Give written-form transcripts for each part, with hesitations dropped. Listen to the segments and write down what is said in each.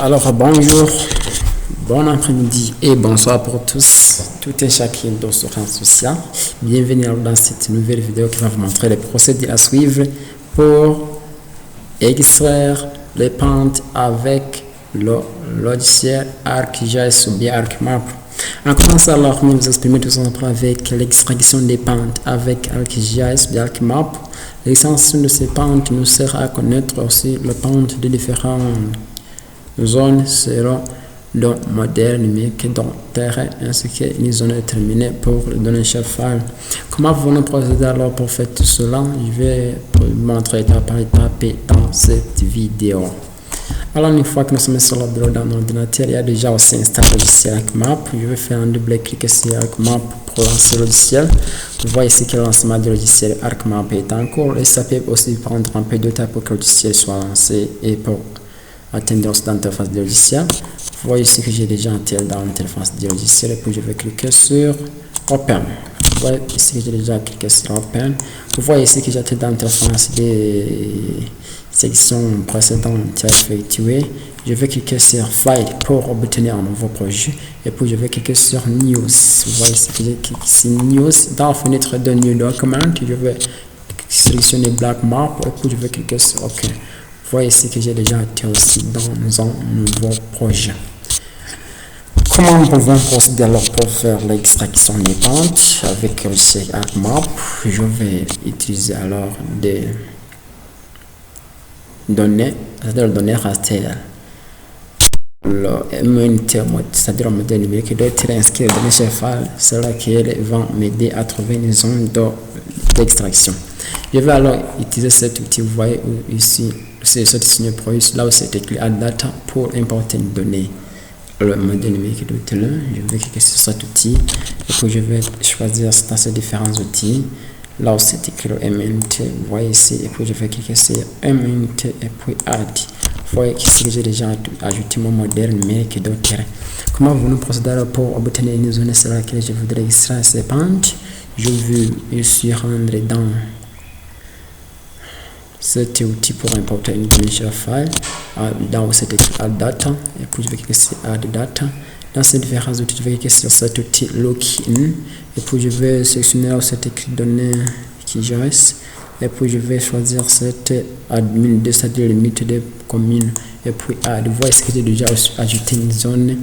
Alors bonjour, bon après-midi et bonsoir pour tous, tout et chacun dans ce rang social. Bienvenue dans cette nouvelle vidéo qui va vous montrer les procédés à suivre pour extraire les pentes avec le logiciel ArcGIS ou bien ArcMap. En commençant alors, nous vous exprimer tout simplement avec l'extraction des pentes avec ArcGIS ou bien ArcMap. L'extension de ces pentes nous sert à connaître aussi les pentes de différentes zones selon le modèle numérique d'un terrain ainsi qu'une zone déterminée pour les données chef-file. Comment vous procéder alors pour faire tout cela? Je vais vous montrer étape par étape dans cette vidéo. Alors une fois que nous sommes sur le bureau dans l'ordinateur, il y a déjà aussi installé le logiciel ArcMap. Je vais faire un double-clic sur ArcMap pour lancer le logiciel. Vous voyez ici que le lancement du logiciel ArcMap est en cours et ça peut aussi prendre un peu de temps pour que le logiciel soit lancé et pour atteindre l'interface du logiciel. Vous voyez ici que j'ai déjà intégré dans l'interface du logiciel et puis je vais cliquer sur Open. Vous voyez ici que j'ai déjà cliqué sur Open. Vous voyez ici que j'ai été dans l'interface des sections précédentes à effectuer. Je vais cliquer sur File pour obtenir un nouveau projet et puis je vais cliquer sur News. Vous voyez ici que j'ai cliqué sur News. Dans la fenêtre de New Document, je vais sélectionner Black Map et puis je vais cliquer sur OK. Vous voyez ici que j'ai déjà été aussi dans un nouveau projet. Comment nous pouvons procéder alors pour faire l'extraction des pentes avec le logiciel ArcMap? Je vais utiliser alors des données, c'est-à-dire les données raster. Le MNT, c'est-à-dire le modèle numérique qui doit être inscrit dans le chef-file, cela qui va m'aider à trouver une zone d'extraction. Je vais alors utiliser cet outil, vous voyez ici, c'est ce signe produit, là où c'est écrit Add Data pour importer une donnée. Le modèle numérique de l'outil, je vais cliquer sur cet outil et puis je vais choisir dans ces différents outils. Là où c'est écrit le MNT, vous voyez ici, et puis je vais cliquer sur MNT et puis Add. Vous voyez ici que j'ai déjà ajouté mon modèle numérique de terrain. Comment vous nous procédez pour obtenir une zone sur laquelle je voudrais extraire ces pentes? Je vais ici rendre dans cet outil pour importer une donnée file dans cet écrit Add Data et puis je vais cliquer sur Add Data. Dans ces différents outils, je vais cliquer sur cet outil Login et puis je vais sélectionner cet écrit données ArcGIS et puis je vais choisir cette admin, c'est-à-dire limite des communes et puis Add. Vous voyez ce que j'ai déjà ajouté une zone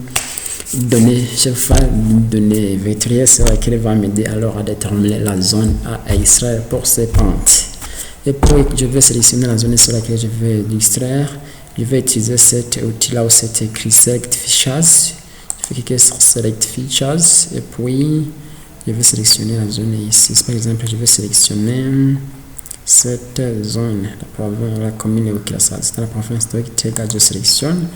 données chef-file, données vectorielles sur laquelle va m'aider alors à déterminer la zone à extraire pour ces pentes. Et puis je vais sélectionner la zone sur laquelle je vais extraire. Je vais utiliser cet outil là où c'est écrit Select Features. Je vais cliquer sur Select Features et puis je vais sélectionner la zone ici. Par exemple, je vais sélectionner cette zone, la commune de c'est la province de Tega. Je sélectionne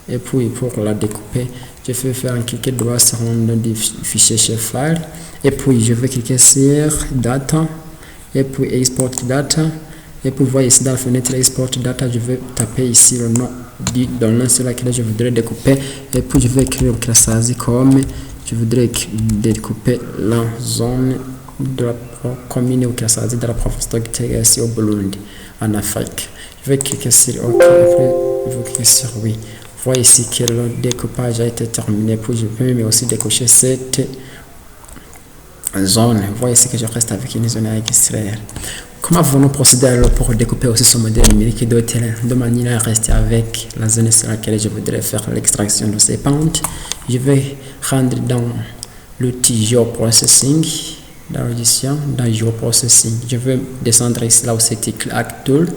et puis pour la découper, je vais faire un clic droit sur le fichier chef-file et puis je vais cliquer sur Data. Et puis export data et puis vous voyez ici dans la fenêtre export data, je vais taper ici le nom du domaine sur laquelle je voudrais découper et puis je vais écrire classage comme je voudrais découper la zone de la commune ou classage de la province de Kitega au Burundi en Afrique. Je vais cliquer sur OK et puis je vais cliquer sur oui. Vous voyez ici que le découpage a été terminé, puis je peux aussi décocher cette zone. Vous voyez ici que je reste avec une zone à extraire. Comment vous nous procéder alors pour découper aussi ce modèle numérique de terrain de manière à rester avec la zone sur laquelle je voudrais faire l'extraction de ces pentes? Je vais rendre dans l'outil Geoprocessing, dans l'audition, dans Geoprocessing. Je vais descendre ici là où c'est écrit ArcTool.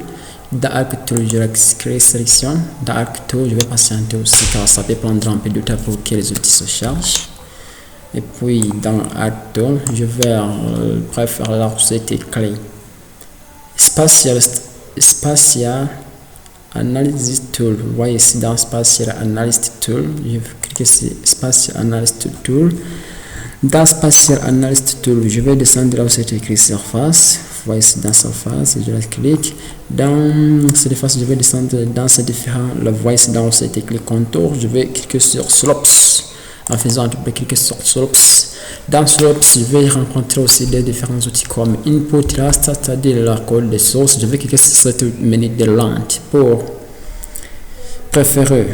Dans ArcTool, je vais créer sélection. Dans ArcTool, je vais patienter aussi car ça peut prendre un peu de temps pour que les outils se chargent. Et puis dans ArcTool, je vais préférer là où c'est écrit Spatial Analysis Tool. Vous voyez ici dans Spatial Analysis Tool, je vais cliquer sur Spatial Analysis Tool. Dans Spatial Analysis Tool, je vais descendre là où c'est écrit Surface. Vous voyez ici dans Surface, je clique. Dans Surface, je vais descendre dans ces différents. Vous voyez ici dans où c'est écrit Contour, je vais cliquer sur Slopes. En faisant un double clic sur Slopes. Dans Slopes, je vais rencontrer aussi des différents outils comme Input Raster, c'est-à-dire la code de source. Je vais cliquer sur cette menu de lente pour préférer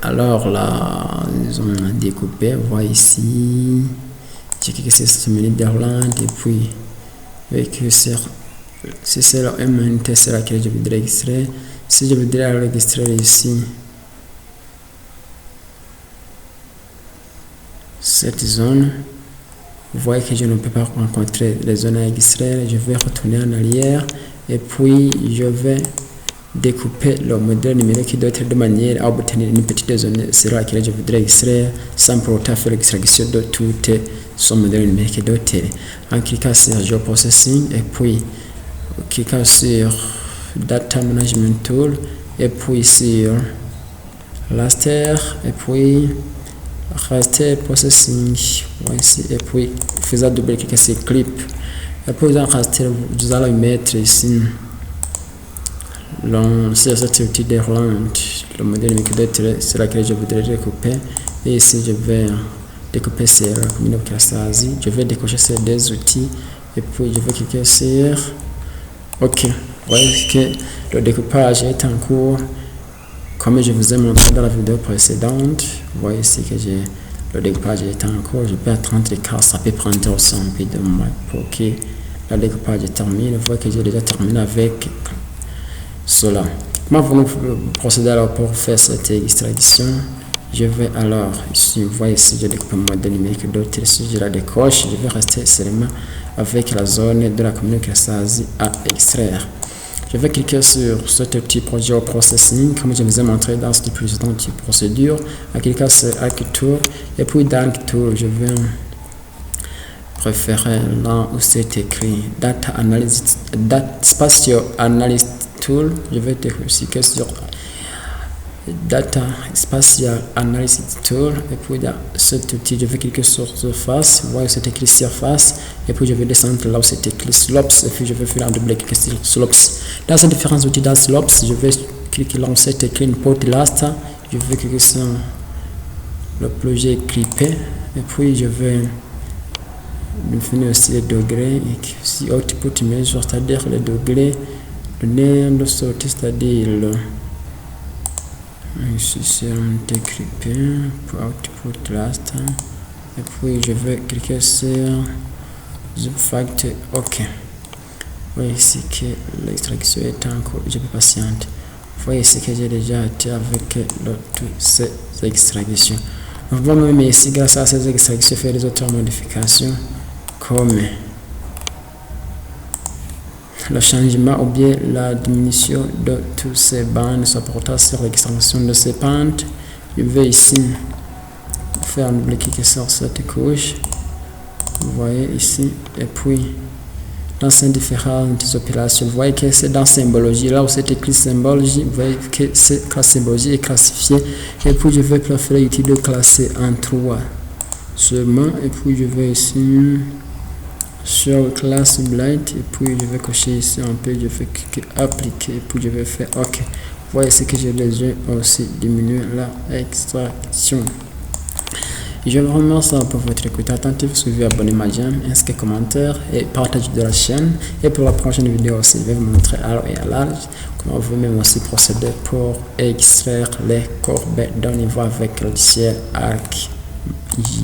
Alors là, ils ont découpé, vous voyez ici, j'ai cliqué sur cette Nederland et puis avec c'est la MNT, c'est laquelle je voudrais extraire. Si je voudrais extraire ici cette zone, vous voyez que je ne peux pas rencontrer les zones à extraire. Je vais retourner en arrière et puis je vais découper le modèle numérique qui doit être de manière à obtenir une petite zone sur laquelle je voudrais extraire sans pour autant faire l'extraction de tout son modèle numérique doté. En cliquant sur Geoprocessing et puis cliquant sur Data Management Tool et puis sur Raster et puis Raster Processing voici et puis faisant double clic sur Clip et puis dans Raster vous allez mettre ici sur cet outil d'Irlande le modèle numérique sur laquelle je voudrais découper et ici je vais découper sur la commune Asie. Je vais décocher ces deux outils et puis je vais cliquer sur OK. Vous voyez que le découpage est en cours comme je vous ai montré dans la vidéo précédente. Vous voyez ici que le découpage est en cours. Je peux attendre car ça peut prendre aussi un peu de temps pour que le découpage est terminé. Vous voyez que j'ai déjà terminé avec cela. Comment vous procéder alors pour faire cette extraction? Je vais alors ici, vous voyez ici, je découpe mon modèle numérique d'autres. Si je la décoche, je vais rester seulement avec la zone de la commune Asie à extraire. Je vais cliquer sur ce petit projet au processing, comme je vous ai montré dans cette précédente procédure. En cliquant sur Architool, et puis dans Architool, je vais préférer là où c'est écrit Data Analysis, Spatial Analysis Tool. Je vais cliquer sur Data Spatial Analysis Tool et puis dans cet outil je vais cliquer sur Surface. Vous voyez c'est écrit Surface et puis je vais descendre là où c'est écrit Slopes et puis je vais faire un double clic sur Slopes. Dans ces différents outils dans Slopes, je vais cliquer là où c'est écrit Import Raster. Je vais cliquer sur le projet Clipper et puis je vais définir aussi les degrés et si Output Measure, c'est-à-dire les degrés le néant de sortie, c'est-à-dire ici c'est un décrypé pour Output Raster et puis je vais cliquer sur Zip Factor. OK. Vous voyez ici que l'extraction est en cours, je peux patienter. Vous voyez ici que j'ai déjà été avec toutes ces extractions. Nous pouvons même ici grâce à ces extractions faire des autres modifications comme le changement ou bien la diminution de toutes ces bandes supportant sur l'extension de ces pentes. Je vais ici faire un double clic sur cette couche. Vous voyez ici et puis dans ces différentes opérations, vous voyez que c'est dans symbologie, là où c'est écrit symbologie, vous voyez que la symbologie est classifiée et puis je vais préférer utiliser de classer en 3 seulement et puis je vais ici sur classe blight et puis je vais cocher ici un peu, je vais cliquer appliquer et puis je vais faire OK. Vous voyez ce que j'ai déjà aussi diminué la extraction. Je vous remercie pour votre écoute attentive, suivez, abonnez-moi, j'aime, inscrivez, commentaire et partagez de la chaîne. Et pour la prochaine vidéo aussi, je vais vous montrer à long et à large comment vous-même aussi procéder pour extraire les courbes d'un niveau avec le logiciel ArcGIS.